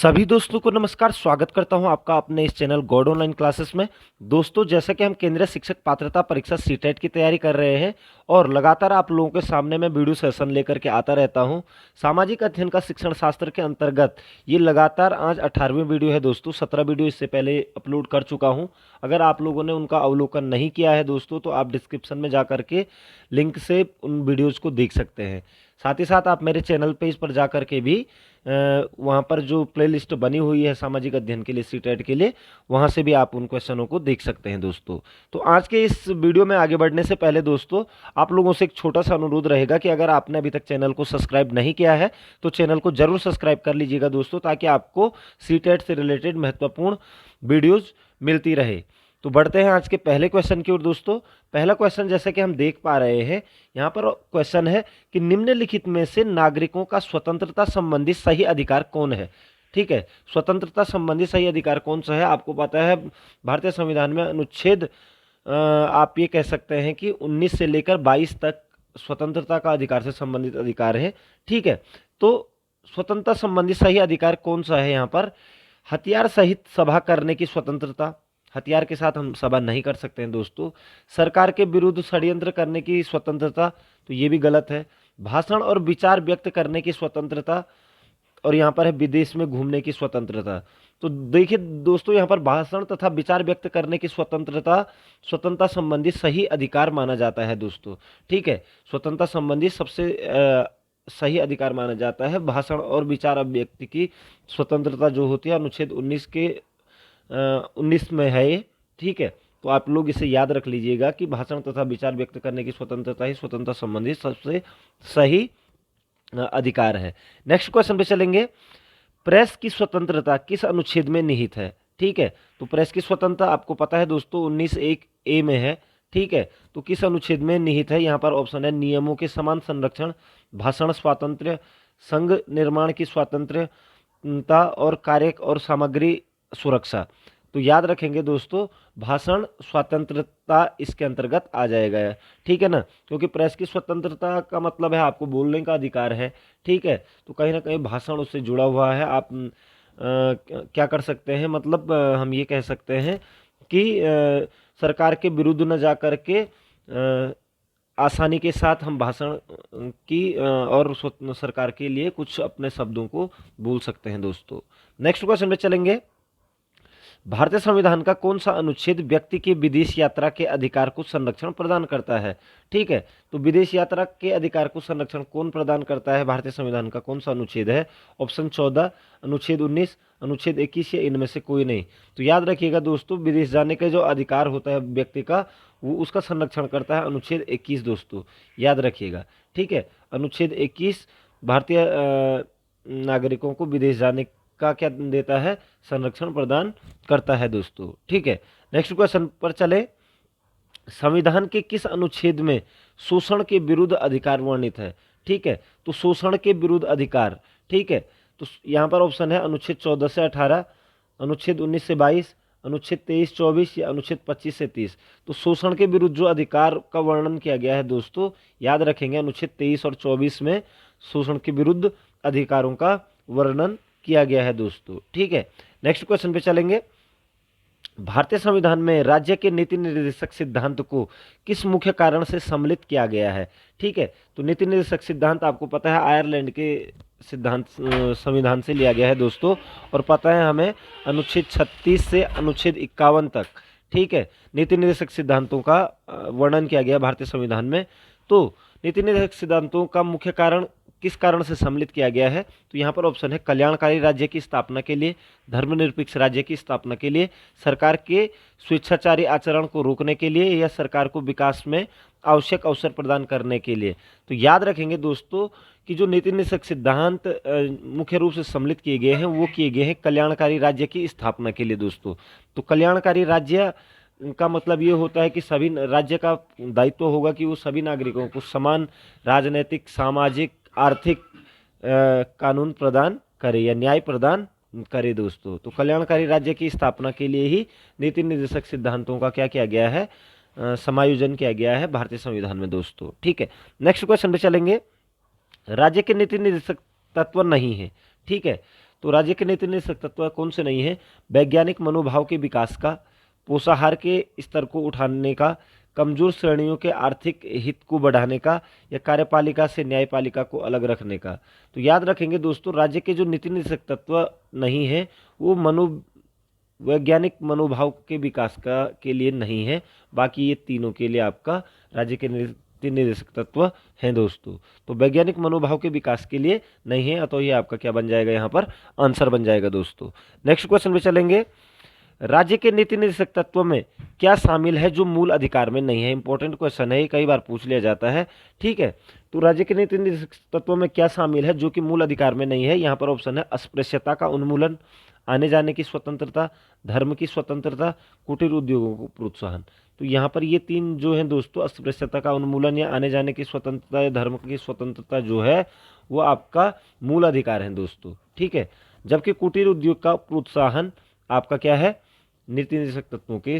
सभी दोस्तों को नमस्कार। स्वागत करता हूं आपका अपने इस चैनल गॉड ऑनलाइन क्लासेस में। दोस्तों, जैसा कि हम केंद्रीय शिक्षक पात्रता परीक्षा सीटेट की तैयारी कर रहे हैं और लगातार आप लोगों के सामने मैं वीडियो सेशन लेकर के आता रहता हूं। सामाजिक अध्ययन का शिक्षण शास्त्र के अंतर्गत ये लगातार आज 18वीं वीडियो है दोस्तों। 17 वीडियो इससे पहले अपलोड कर चुका हूं। अगर आप लोगों ने उनका अवलोकन नहीं किया है दोस्तों, तो आप डिस्क्रिप्शन में जा करके लिंक से उन वीडियोज़ को देख सकते हैं। साथ ही साथ आप मेरे चैनल पेज पर जा करके भी वहाँ पर जो प्लेलिस्ट बनी हुई है सामाजिक अध्ययन के लिए सीटेट के लिए, वहाँ से भी आप उन क्वेश्चनों को देख सकते हैं दोस्तों। तो आज के इस वीडियो में आगे बढ़ने से पहले दोस्तों, आप लोगों से एक छोटा सा अनुरोध रहेगा कि अगर आपने अभी तक चैनल को सब्सक्राइब नहीं किया है तो चैनल को जरूर सब्सक्राइब कर लीजिएगा दोस्तों, ताकि आपको सीटेट से रिलेटेड महत्वपूर्ण वीडियोज़ मिलती रहे। तो बढ़ते हैं आज के पहले क्वेश्चन की ओर दोस्तों। पहला क्वेश्चन जैसे कि हम देख पा रहे हैं, यहाँ पर क्वेश्चन है कि निम्नलिखित में से नागरिकों का स्वतंत्रता संबंधी सही अधिकार कौन है। ठीक है, स्वतंत्रता संबंधी सही अधिकार कौन सा है? आपको पता है भारतीय संविधान में अनुच्छेद आप ये कह सकते हैं कि 19 से लेकर 22 तक स्वतंत्रता का अधिकार से संबंधित अधिकार है। ठीक है, तो स्वतंत्रता संबंधी सही अधिकार कौन सा है? यहाँ पर हथियार सहित सभा करने की स्वतंत्रता, हथियार के साथ हम सभा नहीं कर सकते हैं दोस्तों। सरकार के विरुद्ध षड्यंत्र करने की स्वतंत्रता, तो ये भी गलत है। भाषण और विचार व्यक्त करने की स्वतंत्रता, और यहाँ पर है विदेश में घूमने की स्वतंत्रता। तो देखिए दोस्तों, यहाँ पर भाषण तथा विचार व्यक्त करने की स्वतंत्रता संबंधी सही अधिकार माना जाता है दोस्तों। ठीक है, स्वतंत्रता संबंधी सबसे सही अधिकार माना जाता है भाषण और विचार अभिव्यक्ति की स्वतंत्रता जो होती है अनुच्छेद 19 में है ये। ठीक है, तो आप लोग इसे याद रख लीजिएगा कि भाषण तथा विचार व्यक्त करने की स्वतंत्रता ही स्वतंत्रता संबंधी सबसे सही अधिकार है। नेक्स्ट क्वेश्चन पे चलेंगे। प्रेस की स्वतंत्रता किस अनुच्छेद में निहित है? ठीक है, तो प्रेस की स्वतंत्रता आपको पता है दोस्तों 19(1)(a) में है। ठीक है, तो किस अनुच्छेद में निहित है? यहाँ पर ऑप्शन है नियमों के समान संरक्षण, भाषण स्वातंत्र्य, संघ निर्माण की स्वतंत्रता और कार्य और सामग्री सुरक्षा। तो याद रखेंगे दोस्तों, भाषण स्वतंत्रता इसके अंतर्गत आ जाएगा। ठीक है ना, क्योंकि प्रेस की स्वतंत्रता का मतलब है आपको बोलने का अधिकार है। ठीक है, तो कहीं ना कहीं भाषण उससे जुड़ा हुआ है। आप क्या कर सकते हैं, मतलब हम ये कह सकते हैं कि सरकार के विरुद्ध न जा कर के आसानी के साथ हम भाषण की और सरकार के लिए कुछ अपने शब्दों को बोल सकते हैं दोस्तों। नेक्स्ट क्वेश्चन पे चलेंगे। भारतीय संविधान का कौन सा अनुच्छेद व्यक्ति के विदेश यात्रा के अधिकार को संरक्षण प्रदान करता है? ठीक है, तो विदेश यात्रा के अधिकार को संरक्षण कौन प्रदान करता है? भारतीय संविधान का कौन सा अनुच्छेद है? ऑप्शन 14, अनुच्छेद 19, अनुच्छेद 21 या इनमें से कोई नहीं। तो याद रखिएगा दोस्तों, विदेश जाने का जो अधिकार होता है व्यक्ति का, वो उसका संरक्षण करता है अनुच्छेद 21 दोस्तों, याद रखिएगा। ठीक है, अनुच्छेद 21 भारतीय नागरिकों को विदेश जाने का क्या देता है? संरक्षण प्रदान करता है दोस्तों। ठीक है, नेक्स्ट क्वेश्चन पर चले। संविधान के किस अनुच्छेद में शोषण के विरुद्ध अधिकार वर्णित है? ठीक है, तो शोषण के विरुद्ध अधिकार, ठीक है, तो यहाँ पर ऑप्शन है अनुच्छेद 14 से 18, अनुच्छेद 19 से 22, अनुच्छेद 23-24 या अनुच्छेद 25 से 30। तो शोषण के विरुद्ध जो अधिकार का वर्णन किया गया है दोस्तों, याद रखेंगे अनुच्छेद 23 और 24 में शोषण के विरुद्ध अधिकारों का वर्णन किया गया है दोस्तों। ठीक है, नेक्स्ट क्वेश्चन पे चलेंगे। भारतीय संविधान में राज्य के नीति निर्देशक सिद्धांत को किस मुख्य कारण से सम्मिलित किया गया है? ठीक है, तो नीति निर्देशक सिद्धांत आपको पता है आयरलैंड के सिद्धांत संविधान से लिया गया है दोस्तों, और पता है हमें अनुच्छेद 36 से अनुच्छेद 51 तक, ठीक है, नीति निर्देशक सिद्धांतों का वर्णन किया गया भारतीय संविधान में। तो नीति निर्देशक सिद्धांतों का मुख्य कारण किस कारण से सम्मिलित किया गया है? तो यहाँ पर ऑप्शन है कल्याणकारी राज्य की स्थापना के लिए, धर्मनिरपेक्ष राज्य की स्थापना के लिए, सरकार के स्वेच्छाचारी आचरण को रोकने के लिए, या सरकार को विकास में आवश्यक अवसर प्रदान करने के लिए। तो याद रखेंगे दोस्तों कि जो नीति निर्देशक सिद्धांत मुख्य रूप से सम्मिलित किए गए हैं वो किए गए हैं कल्याणकारी राज्य की स्थापना के लिए दोस्तों। तो कल्याणकारी राज्य का मतलब ये होता है कि सभी राज्य का दायित्व होगा कि वो सभी नागरिकों को समान राजनीतिक, सामाजिक, आर्थिक कानून प्रदान करे या न्याय प्रदान करे दोस्तों। तो कल्याणकारी राज्य की स्थापना के लिए ही नीति निर्देशक सिद्धांतों का क्या किया गया है? समायोजन किया गया है भारतीय संविधान में दोस्तों। ठीक है, नेक्स्ट क्वेश्चन पे चलेंगे। राज्य के नीति निर्देशक तत्व नहीं है, ठीक है, तो राज्य के नीति निर्देशक तत्व कौन से नहीं है? वैज्ञानिक मनोभाव के विकास का, पोषाहार के स्तर को उठाने का, कमजोर श्रेणियों के आर्थिक हित को बढ़ाने का, या कार्यपालिका से न्यायपालिका को अलग रखने का। तो याद रखेंगे दोस्तों, राज्य के जो नीति निर्देशक तत्व नहीं है वो वैज्ञानिक मनोभाव के विकास का के लिए नहीं है, बाकी ये तीनों के लिए आपका राज्य के नीति निर्देशक तत्व हैं दोस्तों। तो वैज्ञानिक मनोभाव के विकास के लिए नहीं है, तो ये आपका क्या बन जाएगा, यहाँ पर आंसर बन जाएगा दोस्तों। नेक्स्ट क्वेश्चन पे चलेंगे। राज्य के नीति निर्देशक तत्व में क्या शामिल है जो मूल अधिकार में नहीं है? इंपॉर्टेंट क्वेश्चन है, कई बार पूछ लिया जाता है, ठीक है। तो राज्य के नीति निर्देशक तत्व में क्या शामिल है जो कि मूल अधिकार में नहीं है? यहाँ पर ऑप्शन है अस्पृश्यता का उन्मूलन, आने जाने की स्वतंत्रता, धर्म की स्वतंत्रता, कुटीर उद्योगों को प्रोत्साहन। तो यहाँ पर ये तीन जो है दोस्तों, अस्पृश्यता का उन्मूलन या आने जाने की स्वतंत्रता या धर्म की स्वतंत्रता जो है वो आपका मूल अधिकार है दोस्तों, ठीक है। जबकि कुटीर उद्योग का प्रोत्साहन आपका क्या है, नीति निर्देशक तत्वों के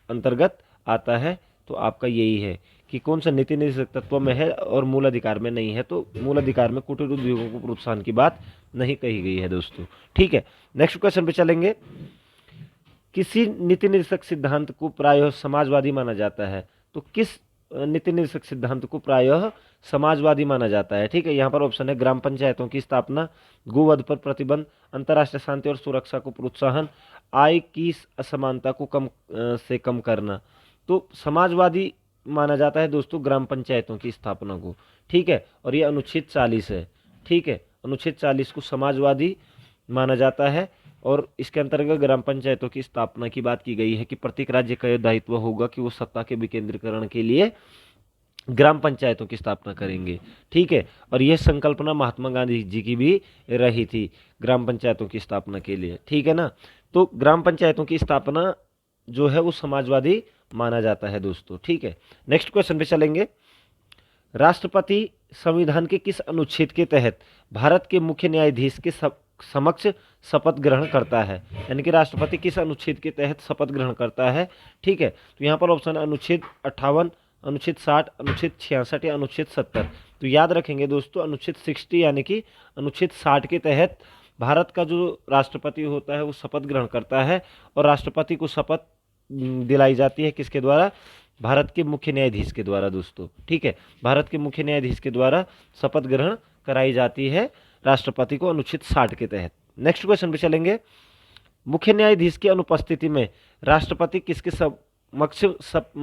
अंतर्गत आता है। तो आपका यही है कि कौन सा नीति निर्देशक तत्व में है और मूल अधिकार में नहीं है। तो मूल अधिकार में कुटीर उद्योगों को प्रोत्साहन की बात नहीं कही गई है दोस्तों, ठीक है। नेक्स्ट क्वेश्चन पे चलेंगे। किसी नीति निर्देशक सिद्धांत को प्रायः समाजवादी माना जाता है? तो किस नीति निर्देशक सिद्धांत को प्रायः समाजवादी माना जाता है? ठीक है, यहाँ पर ऑप्शन है ग्राम पंचायतों की स्थापना, गोवध पर प्रतिबंध, अंतर्राष्ट्रीय शांति और सुरक्षा को प्रोत्साहन, आय की असमानता को कम करना। तो समाजवादी माना जाता है दोस्तों ग्राम पंचायतों की स्थापना को, ठीक है। और ये अनुच्छेद 40 है, ठीक है, अनुच्छेद 40 को समाजवादी माना जाता है। और इसके अंतर्गत ग्राम पंचायतों की स्थापना की बात की गई है कि प्रत्येक राज्य का यह दायित्व होगा कि वो सत्ता के विकेंद्रीकरण के लिए ग्राम पंचायतों की स्थापना करेंगे, ठीक है। और यह संकल्पना महात्मा गांधी जी की भी रही थी ग्राम पंचायतों की स्थापना के लिए, ठीक है ना। तो ग्राम पंचायतों की स्थापना जो है वो समाजवादी माना जाता है दोस्तों, ठीक है। नेक्स्ट क्वेश्चन पे चलेंगे। राष्ट्रपति संविधान के किस अनुच्छेद के तहत भारत के मुख्य न्यायाधीश के समक्ष शपथ ग्रहण करता है? यानी कि राष्ट्रपति किस अनुच्छेद के तहत शपथ ग्रहण करता है, ठीक है। तो यहाँ पर ऑप्शन है अनुच्छेद 58, अनुच्छेद 60, अनुच्छेद 66 या अनुच्छेद 70। तो याद रखेंगे दोस्तों, अनुच्छेद 60 यानी कि अनुच्छेद 60 के तहत भारत का जो राष्ट्रपति होता है वो शपथ ग्रहण करता है। और राष्ट्रपति को शपथ दिलाई जाती है किसके द्वारा? भारत के मुख्य न्यायाधीश के द्वारा दोस्तों, ठीक है। भारत के मुख्य न्यायाधीश के द्वारा शपथ ग्रहण कराई जाती है राष्ट्रपति को अनुच्छेद 60 के तहत। नेक्स्ट क्वेश्चन पे चलेंगे। मुख्य न्यायाधीश की अनुपस्थिति में राष्ट्रपति किसके समक्ष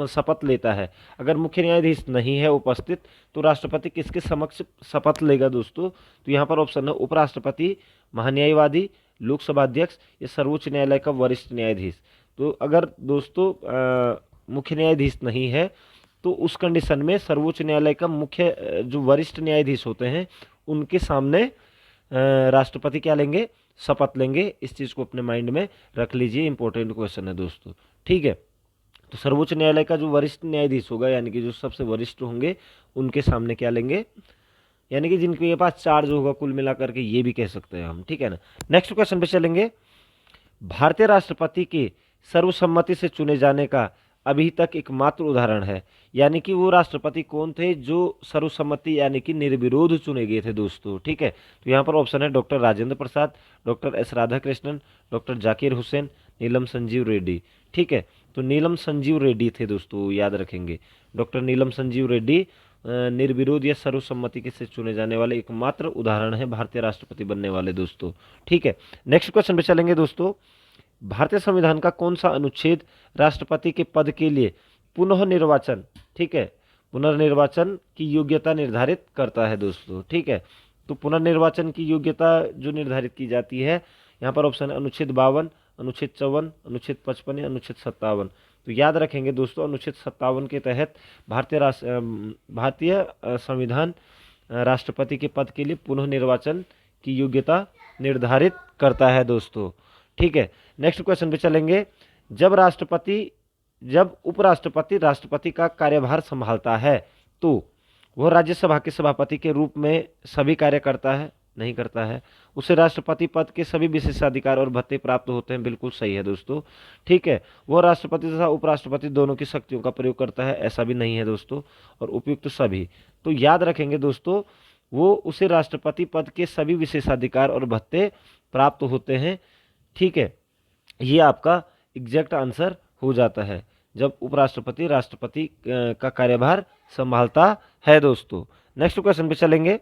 शपथ लेता है? अगर मुख्य न्यायाधीश नहीं है उपस्थित तो राष्ट्रपति किसके समक्ष शपथ लेगा दोस्तों? तो यहाँ पर ऑप्शन है उपराष्ट्रपति, महान्यायवादी, लोकसभा अध्यक्ष या सर्वोच्च न्यायालय का वरिष्ठ न्यायाधीश। तो अगर दोस्तों मुख्य न्यायाधीश नहीं है तो उस कंडीशन में सर्वोच्च न्यायालय का मुख्य जो वरिष्ठ न्यायाधीश होते हैं उनके सामने राष्ट्रपति क्या लेंगे? शपथ लेंगे। इस चीज़ को अपने माइंड में रख लीजिए, इंपॉर्टेंट क्वेश्चन है दोस्तों, ठीक है। तो सर्वोच्च न्यायालय का जो वरिष्ठ न्यायाधीश होगा यानी कि जो सबसे वरिष्ठ होंगे उनके सामने क्या लेंगे? यानी कि जिनके पास चार्ज होगा कुल मिलाकर के, ये भी कह सकते हैं हम, ठीक है ना। नेक्स्ट क्वेश्चन पे चलेंगे। भारतीय राष्ट्रपति के सर्वसम्मति से चुने जाने का अभी तक एकमात्र उदाहरण है, यानी कि वो राष्ट्रपति कौन थे जो सर्वसम्मति यानी कि निर्विरोध चुने गए थे दोस्तों, ठीक है। तो यहाँ पर ऑप्शन है doctor Rajendra Prasad, doctor S Radhakrishnan, doctor Zakir Hussain, Neelam Sanjiva Reddy, ठीक है। तो नीलम संजीव रेड्डी थे दोस्तों, याद रखेंगे। डॉक्टर नीलम संजीव रेड्डी निर्विरोध या सर्वसम्मति के से चुने जाने वाले एकमात्र उदाहरण है भारतीय राष्ट्रपति बनने वाले दोस्तों, ठीक है। नेक्स्ट क्वेश्चन पे चलेंगे दोस्तों। भारतीय संविधान का कौन सा अनुच्छेद राष्ट्रपति के पद के लिए पुनः निर्वाचन, ठीक है, पुनर्निर्वाचन की योग्यता निर्धारित करता है दोस्तों, ठीक है। तो पुनर्निर्वाचन की योग्यता जो निर्धारित की जाती है, यहाँ पर ऑप्शन है अनुच्छेद 52, अनुच्छेद 54, अनुच्छेद 55 या अनुच्छेद 57। तो याद रखेंगे दोस्तों, अनुच्छेद 57 के तहत भारतीय संविधान राष्ट्रपति के पद के लिए पुनः निर्वाचन की योग्यता निर्धारित करता है दोस्तों, ठीक है। नेक्स्ट क्वेश्चन पे चलेंगे। जब उपराष्ट्रपति राष्ट्रपति का कार्यभार संभालता है तो वह राज्यसभा के सभापति के रूप में सभी कार्य करता है? नहीं करता है। उसे राष्ट्रपति पद के सभी विशेषाधिकार और भत्ते प्राप्त होते हैं? बिल्कुल सही है दोस्तों, ठीक है। वह राष्ट्रपति तथा उपराष्ट्रपति दोनों की शक्तियों का प्रयोग करता है? ऐसा भी नहीं है दोस्तों, और उपयुक्त सभी। तो याद रखेंगे दोस्तों, वो उसे राष्ट्रपति पद के सभी विशेषाधिकार और भत्ते प्राप्त होते हैं। ठीक है, ये आपका एग्जैक्ट आंसर हो जाता है जब उपराष्ट्रपति राष्ट्रपति का कार्यभार संभालता है दोस्तों। नेक्स्ट क्वेश्चन पे चलेंगे।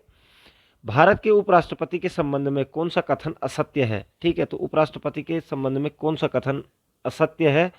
भारत के उपराष्ट्रपति के संबंध में कौन सा कथन असत्य है? ठीक है, तो उपराष्ट्रपति के संबंध में कौन सा कथन असत्य है?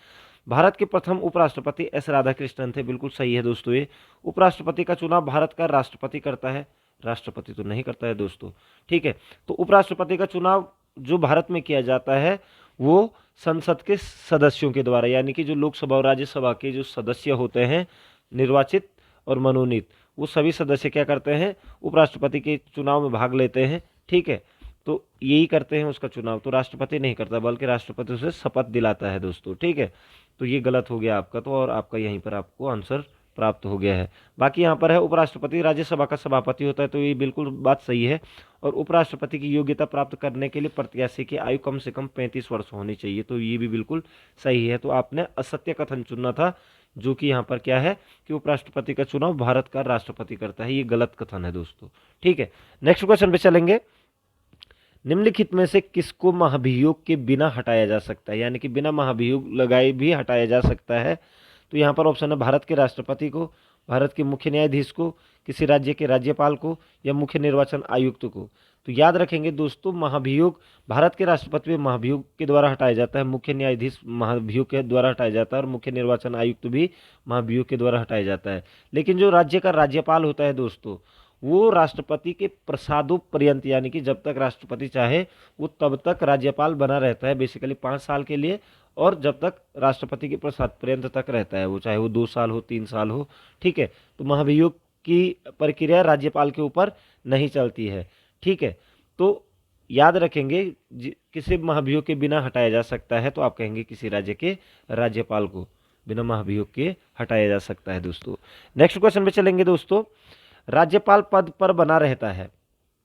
भारत के प्रथम उपराष्ट्रपति एस राधाकृष्णन थे, बिल्कुल सही है दोस्तों। ये उपराष्ट्रपति का चुनाव भारत का राष्ट्रपति करता है, राष्ट्रपति तो नहीं करता है दोस्तों। ठीक है, तो उपराष्ट्रपति का चुनाव जो भारत में किया जाता है वो संसद के सदस्यों के द्वारा, यानी कि जो लोकसभा और राज्यसभा के जो सदस्य होते हैं निर्वाचित और मनोनीत, वो सभी सदस्य क्या करते हैं, उपराष्ट्रपति के चुनाव में भाग लेते हैं। ठीक है, तो यही करते हैं उसका चुनाव, तो राष्ट्रपति नहीं करता बल्कि राष्ट्रपति उसे शपथ दिलाता है दोस्तों। ठीक है, तो ये गलत हो गया आपका, तो और आपका यहीं पर आपको आंसर प्राप्त हो गया है। बाकी यहाँ पर है उपराष्ट्रपति राज्यसभा का सभापति होता है, तो ये बिल्कुल बात सही है। और उपराष्ट्रपति की योग्यता प्राप्त करने के लिए प्रत्याशी की आयु कम से कम 35 वर्ष होनी चाहिए, तो ये भी बिल्कुल सही है। तो आपने असत्य कथन चुना था, जो कि यहाँ पर क्या है कि उपराष्ट्रपति का चुनाव भारत का राष्ट्रपति करता है, ये गलत कथन है दोस्तों। ठीक है, नेक्स्ट क्वेश्चन पे चलेंगे। निम्नलिखित में से किसको महाभियोग के बिना हटाया जा सकता है, यानी कि बिना महाभियोग लगाए भी हटाया जा सकता है? तो यहाँ पर ऑप्शन है भारत के राष्ट्रपति को, भारत के मुख्य न्यायाधीश को, किसी राज्य के राज्यपाल को, या मुख्य निर्वाचन आयुक्त को। तो याद रखेंगे दोस्तों, महाभियोग भारत के राष्ट्रपति भी महाभियोग के द्वारा हटाया जाता है, मुख्य न्यायाधीश महाभियोग के द्वारा हटाया जाता है, और मुख्य निर्वाचन आयुक्त भी महाभियोग के द्वारा हटाया जाता है। लेकिन जो राज्य का राज्यपाल होता है दोस्तों, वो राष्ट्रपति के प्रसादोपर्यंत, यानी कि जब तक राष्ट्रपति चाहे वो तब तक राज्यपाल बना रहता है, बेसिकली 5 साल के लिए, और जब तक राष्ट्रपति के प्रसाद पर्यंत तक रहता है वो, चाहे वो 2 साल हो 3 साल हो। ठीक है, तो महाभियोग की प्रक्रिया राज्यपाल के ऊपर नहीं चलती है। ठीक है, तो याद रखेंगे किसी महाभियोग के बिना हटाया जा सकता है, तो आप कहेंगे किसी राज्य के राज्यपाल को बिना महाभियोग के हटाया जा सकता है दोस्तों। नेक्स्ट क्वेश्चन पे चलेंगे दोस्तों। राज्यपाल पद पर बना रहता है,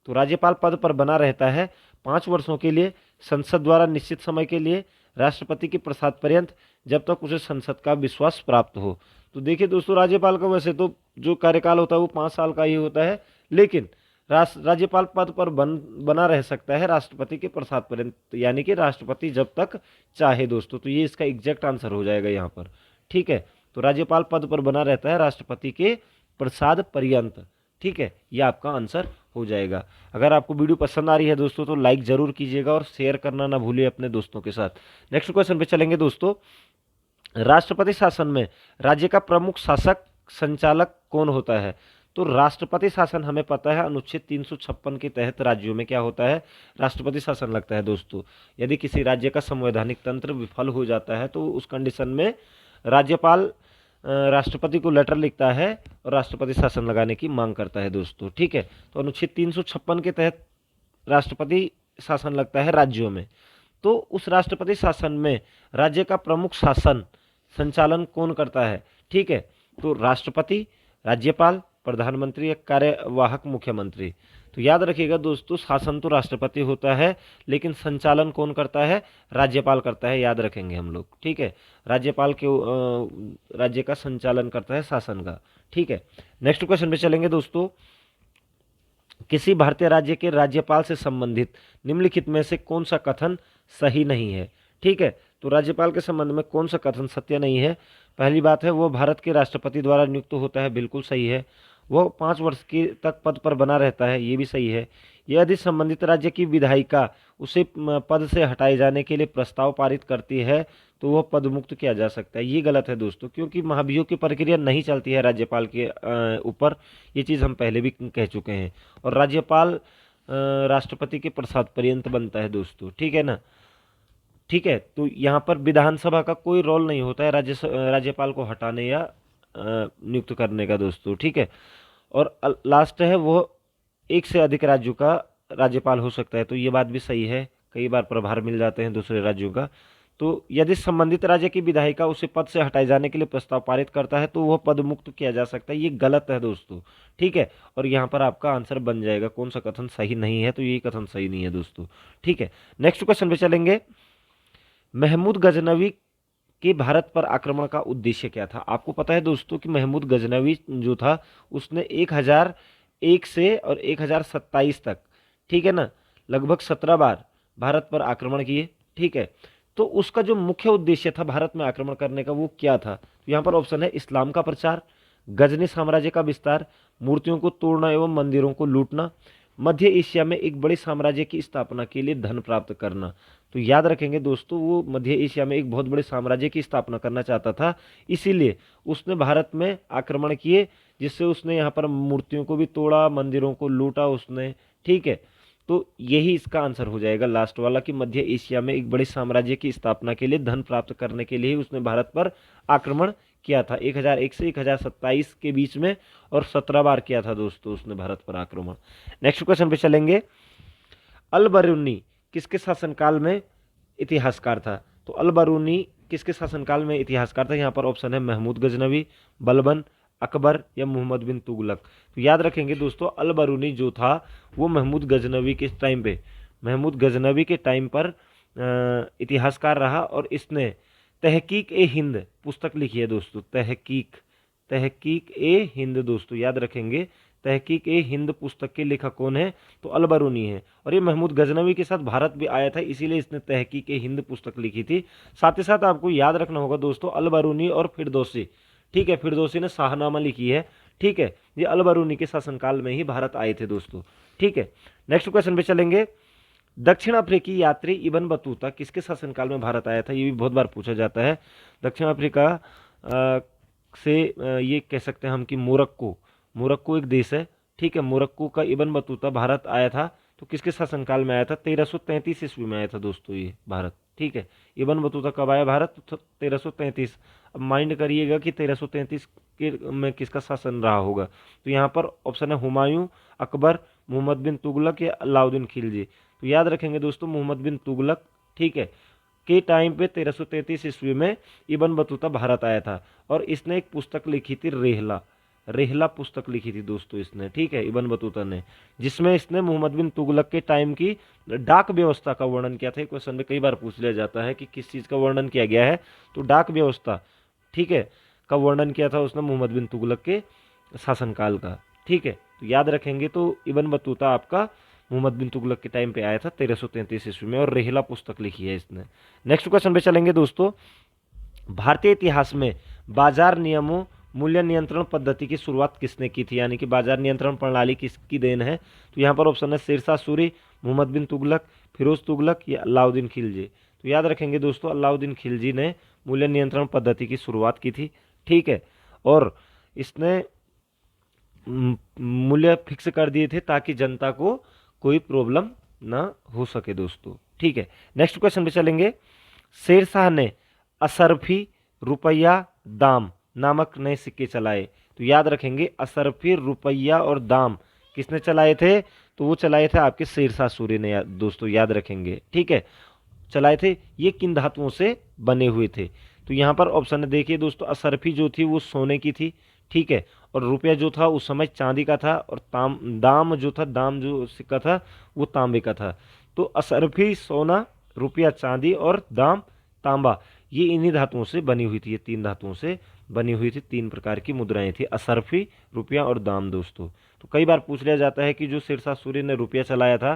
तो राज्यपाल पद पर बना रहता है 5 वर्षों के लिए, संसद द्वारा निश्चित समय के लिए, राष्ट्रपति के प्रसाद पर्यंत, जब तक उसे संसद का विश्वास प्राप्त हो। तो देखिए दोस्तों, राज्यपाल का वैसे तो जो कार्यकाल होता है वो 5 साल का ही होता है, लेकिन राज्यपाल पद पर बना रह सकता है राष्ट्रपति के प्रसाद पर्यंत, यानी कि राष्ट्रपति जब तक चाहे दोस्तों। तो ये इसका एग्जैक्ट आंसर हो जाएगा यहाँ पर। ठीक है, तो राज्यपाल पद पर बना रहता है राष्ट्रपति के प्रसाद पर्यंत। ठीक है, यह आपका आंसर हो जाएगा। अगर आपको वीडियो पसंद आ रही है दोस्तों तो लाइक जरूर कीजिएगा और शेयर करना ना भूलिए अपने दोस्तों के साथ। नेक्स्ट क्वेश्चन पे चलेंगे दोस्तों। राष्ट्रपति शासन में राज्य का प्रमुख शासक संचालक कौन होता है? तो राष्ट्रपति शासन हमें पता है अनुच्छेद 356 के तहत राज्यों में क्या होता है, राष्ट्रपति शासन लगता है दोस्तों। यदि किसी राज्य का संवैधानिक तंत्र विफल हो जाता है तो उस कंडीशन में राज्यपाल राष्ट्रपति को लेटर लिखता है और राष्ट्रपति शासन लगाने की मांग करता है दोस्तों। ठीक है, तो अनुच्छेद 356 के तहत राष्ट्रपति शासन लगता है राज्यों में। तो उस राष्ट्रपति शासन में राज्य का प्रमुख शासन संचालन कौन करता है? ठीक है, तो राष्ट्रपति, राज्यपाल, प्रधानमंत्री या कार्यवाहक मुख्यमंत्री। तो याद रखिएगा दोस्तों, शासन तो राष्ट्रपति होता है लेकिन संचालन कौन करता है? राज्यपाल करता है, याद रखेंगे हम लोग। ठीक है, राज्यपाल के राज्य का संचालन करता है शासन का। ठीक है, नेक्स्ट क्वेश्चन पे चलेंगे दोस्तों। किसी भारतीय राज्य के राज्यपाल से संबंधित निम्नलिखित में से कौन सा कथन सही नहीं है? ठीक है, तो राज्यपाल के संबंध में कौन सा कथन सत्य नहीं है? पहली बात है वो भारत के राष्ट्रपति द्वारा नियुक्त होता है, बिल्कुल सही है। वो 5 वर्ष के तक पद पर बना रहता है, ये भी सही है। यदि संबंधित राज्य की विधायिका उसे पद से हटाए जाने के लिए प्रस्ताव पारित करती है तो वह पद मुक्त किया जा सकता है, ये गलत है दोस्तों, क्योंकि महाभियोग की प्रक्रिया नहीं चलती है राज्यपाल के ऊपर। ये चीज़ हम पहले भी कह चुके हैं। और राज्यपाल राष्ट्रपति के प्रसाद पर्यंत बनता है दोस्तों। ठीक है ना? ठीक है, तो यहाँ पर विधानसभा का कोई रोल नहीं होता है राज्यपाल को हटाने या नियुक्त करने का दोस्तों। ठीक है, और लास्ट है वो 1 से अधिक राज्यों का राज्यपाल हो सकता है, तो ये बात भी सही है, कई बार प्रभार मिल जाते हैं दूसरे राज्यों का। तो यदि संबंधित राज्य की विधायिका उसे पद से हटाए जाने के लिए प्रस्ताव पारित करता है तो वह पद मुक्त किया जा सकता है, ये गलत है दोस्तों। ठीक है, और यहाँ पर आपका आंसर बन जाएगा कौन सा कथन सही नहीं है, तो ये कथन सही नहीं है दोस्तों। ठीक है, नेक्स्ट क्वेश्चन पे चलेंगे। महमूद गजनवी के भारत पर आक्रमण का उद्देश्य क्या था? आपको पता है दोस्तों कि महमूद गजनवी जो था उसने 1001 से और 1027 तक, ठीक है ना, लगभग 17 बार भारत पर आक्रमण किए। ठीक है, तो उसका जो मुख्य उद्देश्य था भारत में आक्रमण करने का वो क्या था? तो यहाँ पर ऑप्शन है इस्लाम का प्रचार, गजनी साम्राज्य का विस्तार, मूर्तियों को तोड़ना एवं मंदिरों को लूटना, मध्य एशिया में एक बड़े साम्राज्य की स्थापना के लिए धन प्राप्त करना। तो याद रखेंगे दोस्तों, वो मध्य एशिया में एक बहुत बड़े साम्राज्य की स्थापना करना चाहता था, इसीलिए उसने भारत में आक्रमण किए, जिससे उसने यहाँ पर मूर्तियों को भी तोड़ा, मंदिरों को लूटा उसने। ठीक है, तो यही इसका आंसर हो जाएगा लास्ट वाला, कि मध्य एशिया में एक बड़े साम्राज्य की स्थापना के लिए धन प्राप्त करने के लिए उसने भारत पर आक्रमण किया था 1001 से 1027 के बीच में, और 17 बार किया था दोस्तों उसने भारत पर आक्रमण। नेक्स्ट क्वेश्चन पे चलेंगे। अल बरूनी किसके शासनकाल में इतिहासकार था? तो अल बरूनी किसके शासनकाल में इतिहासकार था? यहाँ पर ऑप्शन है महमूद गजनवी, बलबन, अकबर या मोहम्मद बिन तुगलक। तो याद रखेंगे दोस्तों, अल बरूनी जो था वो महमूद गजनवी के टाइम पे, महमूद गजनवी के टाइम पर इतिहासकार रहा, और इसने तहकीक ए हिंद पुस्तक लिखी है दोस्तों। तहकीक ए हिंद दोस्तों याद रखेंगे, तहकीक ए हिंद पुस्तक के लेखक कौन है? तो अल बरूनी है, और ये महमूद गजनवी के साथ भारत भी आया था, इसीलिए इसने तहकीक ए हिंद पुस्तक लिखी थी। साथ ही साथ आपको याद रखना होगा दोस्तों, अल बरूनी और फिरदौसी, ठीक है, फिरदौसी ने शाहनामा लिखी है। ठीक है, ये अल बरूनी के शासनकाल में ही भारत आए थे दोस्तों। ठीक है, नेक्स्ट क्वेश्चन पे चलेंगे। दक्षिण अफ्रीकी यात्री इब्न बतूता किसके शासनकाल में भारत आया था? ये भी बहुत बार पूछा जाता है। दक्षिण अफ्रीका से ये कह सकते हैं हम कि मोरक्को एक देश है। ठीक है, मोरक्को का इब्न बतूता भारत आया था, तो किसके शासनकाल में आया था? 1333 ईस्वी में आया था दोस्तों ये भारत। ठीक है, इब्न बतूता कब आया भारत? तो 1333। अब माइंड करिएगा कि 1333 के में किसका शासन रहा होगा। तो यहाँ पर ऑप्शन है हुमायूं, अकबर, मोहम्मद बिन तुगलक या अलाउद्दीन खिलजी। तो याद रखेंगे दोस्तों, मोहम्मद बिन तुगलक, ठीक है, के टाइम पे 1333 ईस्वी में इब्न बतूता भारत आया था, और इसने एक पुस्तक लिखी थी रेहला पुस्तक लिखी थी दोस्तों इसने। ठीक है, इब्न बतूता ने, जिसमें इसने मोहम्मद बिन तुगलक के टाइम की डाक व्यवस्था का वर्णन किया था। क्वेश्चन में कई बार पूछ लिया जाता है कि किस चीज़ का वर्णन किया गया है, तो डाक व्यवस्था, ठीक है, का वर्णन किया था उसने मोहम्मद बिन तुगलक के शासनकाल का। ठीक है, तो याद रखेंगे, तो इब्न बतूता आपका मोहम्मद बिन तुगलक के टाइम पे आया था 1333 ईस्वी में, और रेहला पुस्तक लिखी है इसने। नेक्स्ट क्वेश्चन पे चलेंगे दोस्तों। भारतीय इतिहास में बाजार नियमों मूल्य नियंत्रण पद्धति की शुरुआत किसने की थी? यानी कि बाजार नियंत्रण प्रणाली किसकी देन है? तो यहाँ पर ऑप्शन है शेरशाह सूरी, मोहम्मद बिन तुगलक, फिरोज तुगलक या अलाउद्दीन खिलजी। तो याद रखेंगे दोस्तों, अलाउद्दीन खिलजी ने मूल्य नियंत्रण पद्धति की शुरुआत की थी। ठीक है, और इसने मूल्य फिक्स कर दिए थे ताकि जनता को कोई प्रॉब्लम ना हो सके दोस्तों। ठीक है, नेक्स्ट क्वेश्चन पे चलेंगे। शेरशाह ने असरफी, रुपया, दाम नामक नए सिक्के चलाए। तो याद रखेंगे, असरफी, रुपया और दाम किसने चलाए थे? तो वो चलाए थे आपके शेरशाह सूरी ने दोस्तों, याद रखेंगे। ठीक है, चलाए थे। ये किन धातुओं से बने हुए थे? तो यहाँ पर ऑप्शन देखिए दोस्तों, असरफी जो थी वो सोने की थी। ठीक है, और रुपया जो था उस समय चांदी का था, और दाम जो सिक्का था वो तांबे का था। तो असरफी सोना, रुपया चांदी और दाम तांबा, ये इन्हीं धातुओं से बनी हुई थी। ये 3 धातुओं से बनी हुई थी, 3 प्रकार की मुद्राएं थी, असरफी, रुपया और दाम दोस्तों। तो कई बार पूछ लिया जाता है कि जो शेरशाह सूरी ने रुपया चलाया था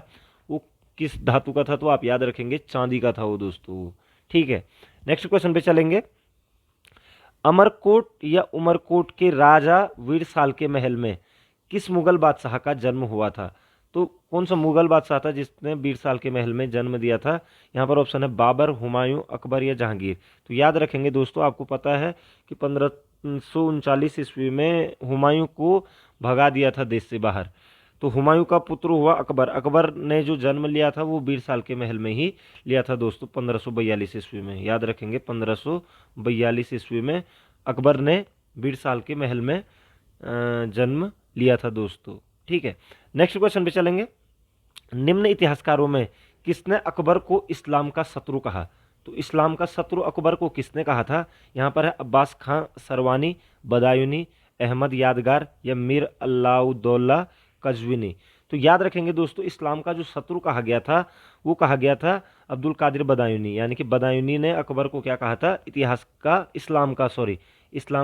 वो किस धातु का था? तो आप याद रखेंगे चांदी का था वो दोस्तों। ठीक है, नेक्स्ट क्वेश्चन पे चलेंगे। अमरकोट या उमरकोट के राजा वीरसाल के महल में किस मुगल बादशाह का जन्म हुआ था? तो कौन सा मुगल बादशाह था जिसने वीरसाल के महल में जन्म दिया था? यहाँ पर ऑप्शन है बाबर, हुमायूं, अकबर या जहांगीर। तो याद रखेंगे दोस्तों, आपको पता है कि 1539 ईस्वी में हुमायूं को भगा दिया था देश से बाहर। तो हुमायूं का पुत्र हुआ अकबर। अकबर ने जो जन्म लिया था वो वीरसाल के महल में ही लिया था दोस्तों, 1542 ईस्वी में। याद रखेंगे, 1542 ईस्वी में अकबर ने वीरसाल के महल में जन्म लिया था दोस्तों। ठीक है, नेक्स्ट क्वेश्चन पे चलेंगे। निम्न इतिहासकारों में किसने अकबर को इस्लाम का शत्रु कहा? तो इस्लाम का शत्रु अकबर को किसने कहा था? यहाँ पर है अब्बास खां सरवानी, बदायूनी, अहमद यादगार या मीर अलाउद्दौला कज़विनी। तो याद रखेंगे दोस्तों, इस्लाम का जो शत्रु कहा गया था वो कहा गया था अब्दुल कादिर बदायूनी। यानी कि बदायूनी ने अकबर को क्या कहा था? इस्लाम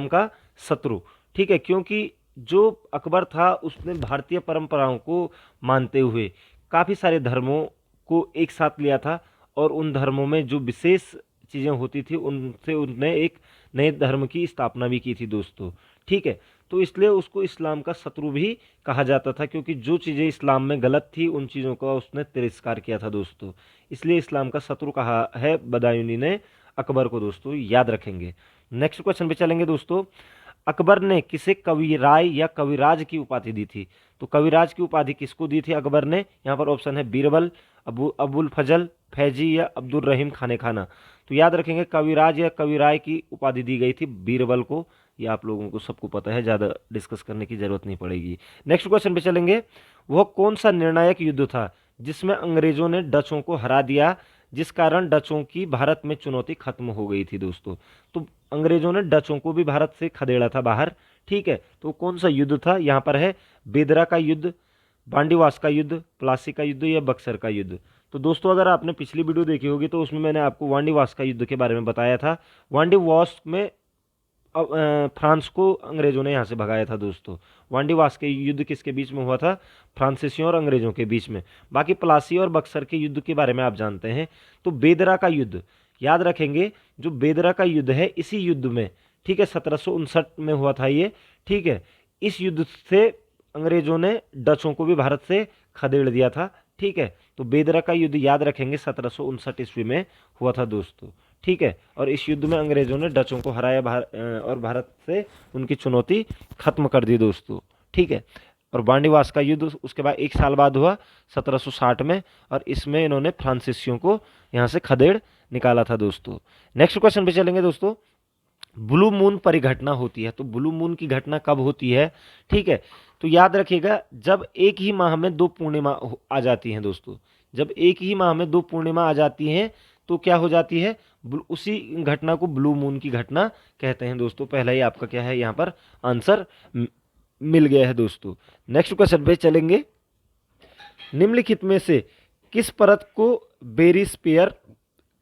का शत्रु। ठीक है, क्योंकि जो अकबर था उसने भारतीय परंपराओं को मानते हुए काफ़ी सारे धर्मों को एक साथ लिया था और उन धर्मों में जो विशेष चीज़ें होती थी उनसे उनने एक नए धर्म की स्थापना भी की थी दोस्तों। ठीक है, तो इसलिए उसको इस्लाम का शत्रु भी कहा जाता था, क्योंकि जो चीज़ें इस्लाम में गलत थी उन चीज़ों का उसने तिरस्कार किया था दोस्तों। इसलिए इस्लाम का शत्रु कहा है बदायूनी ने अकबर को दोस्तों, याद रखेंगे। नेक्स्ट क्वेश्चन पे चलेंगे दोस्तों। अकबर ने किसे कविराय या कविराज की उपाधि दी थी? तो कविराज की उपाधि किसको दी थी अकबर ने? यहाँ पर ऑप्शन है बीरबल, अबुल फजल, फैजी या अब्दुल रहीम खाने खाना। तो याद रखेंगे कविराज या कविराय की उपाधि दी गई थी बीरबल को। ये आप लोगों को सबको पता है, ज़्यादा डिस्कस करने की जरूरत नहीं पड़ेगी। नेक्स्ट क्वेश्चन पे चलेंगे। वह कौन सा निर्णायक युद्ध था जिसमें अंग्रेजों ने डचों को हरा दिया, जिस कारण डचों की भारत में चुनौती खत्म हो गई थी दोस्तों? तो अंग्रेजों ने डचों को भी भारत से खदेड़ा था बाहर। ठीक है, तो कौन सा युद्ध था? यहाँ पर है बेदरा का युद्ध, बांडीवास का युद्ध, प्लासी का युद्ध या बक्सर का युद्ध। तो दोस्तों अगर आपने पिछली वीडियो देखी होगी तो उसमें मैंने आपको वांडीवास का युद्ध के बारे में बताया था। वांडीवास में फ्रांस को अंग्रेजों ने यहाँ से भगाया था दोस्तों। वांडीवास के युद्ध किसके बीच में हुआ था? फ्रांसीसियों और अंग्रेजों के बीच में। बाकी प्लासी और बक्सर के युद्ध के बारे में आप जानते हैं। तो बेदरा का युद्ध याद रखेंगे, जो बेदरा का युद्ध है इसी युद्ध में, ठीक है, 1759 में हुआ था ये। ठीक है, इस युद्ध से अंग्रेजों ने डचों को भी भारत से खदेड़ दिया था। ठीक है, तो बेदरा का युद्ध याद रखेंगे 1759 ईस्वी में हुआ था दोस्तों। ठीक है, और इस युद्ध में अंग्रेजों ने डचों को हराया और भारत से उनकी चुनौती खत्म कर दी दोस्तों। ठीक है, और बांडीवास का युद्ध उसके बाद 1 साल बाद हुआ 1760 में, और इसमें इन्होंने फ्रांसीसियों को यहाँ से खदेड़ निकाला था दोस्तों। नेक्स्ट क्वेश्चन पे चलेंगे दोस्तों। ब्लू मून परिघटना होती है, तो ब्लू मून की घटना कब होती है? ठीक है, तो याद रखिएगा जब एक ही माह में 2 पूर्णिमा आ जाती हैं दोस्तों। जब एक ही माह में 2 पूर्णिमा आ जाती हैं तो क्या हो जाती है? उसी घटना को ब्लू मून की घटना कहते हैं दोस्तों। पहला ही आपका क्या है यहाँ पर आंसर मिल गया है दोस्तों। नेक्स्ट क्वेश्चन पे चलेंगे। निम्नलिखित में से किस परत को बेरिस्फीयर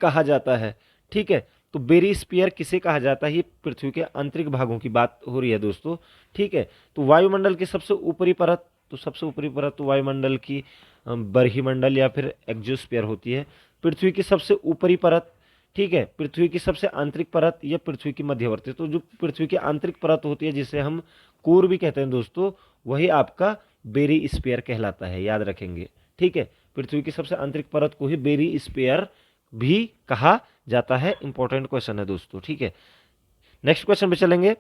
कहा जाता है? ठीक है, तो बेरिस्फीयर किसे कहा जाता है? ये पृथ्वी के आंतरिक भागों की बात हो रही है दोस्तों। ठीक है, तो वायुमंडल की सबसे ऊपरी परत, तो सबसे ऊपरी परत तो वायुमंडल की बरहीमंडल या फिर एक्सोस्फीयर होती है। पृथ्वी की सबसे ऊपरी परत, ठीक है, पृथ्वी की सबसे आंतरिक परत या पृथ्वी की मध्यवर्ती। तो जो पृथ्वी की आंतरिक परत होती है जिसे हम कोर भी कहते हैं दोस्तों, वही आपका बेरिस्फीयर कहलाता है, याद रखेंगे। ठीक है, पृथ्वी की सबसे आंतरिक परत को ही बेरिस्फीयर भी कहा जाता है। इंपॉर्टेंट क्वेश्चन है दोस्तों। ठीक है, नेक्स्ट क्वेश्चन पे चलेंगे।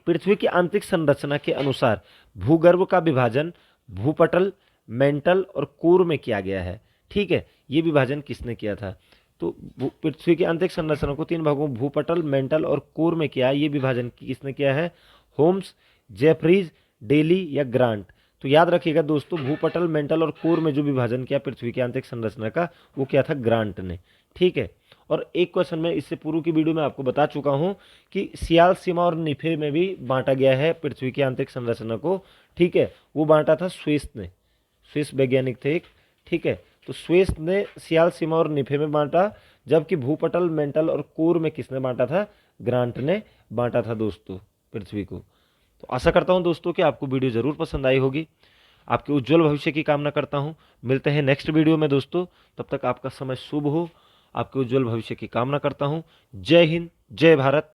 पृथ्वी की आंतरिक संरचना के अनुसार भूगर्भ का विभाजन भूपटल, मेंटल और कोर में किया गया है। ठीक है, ये विभाजन किसने किया था? तो पृथ्वी की आंतरिक संरचना को 3 भागों भूपटल, मेंटल और कोर में किया। ये विभाजन किसने किया है? होम्स, जेफरीज, डेली या ग्रांट। तो याद रखिएगा दोस्तों, भूपटल, मेंटल और कोर में जो विभाजन किया पृथ्वी की आंतरिक संरचना का, वो किया था ग्रांट ने। ठीक है, और एक क्वेश्चन में इससे पूर्व की वीडियो में आपको बता चुका हूं कि सियाल, सीमा और निफे में भी बांटा गया है पृथ्वी की आंतरिक संरचना को। ठीक है, वो बांटा था स्विस ने, स्विस वैज्ञानिक थे एक। ठीक है, तो स्विस ने सियाल, सीमा और निफे में बांटा, जबकि भूपटल, मेंटल और कोर में किसने बांटा था? ग्रांट ने बांटा था दोस्तों पृथ्वी को। तो आशा करता हूं दोस्तों कि आपको वीडियो जरूर पसंद आई होगी। आपके उज्जवल भविष्य की कामना करता हूं। मिलते हैं नेक्स्ट वीडियो में दोस्तों, तब तक आपका समय शुभ हो। आपके उज्जवल भविष्य की कामना करता हूं। जय हिंद, जय भारत।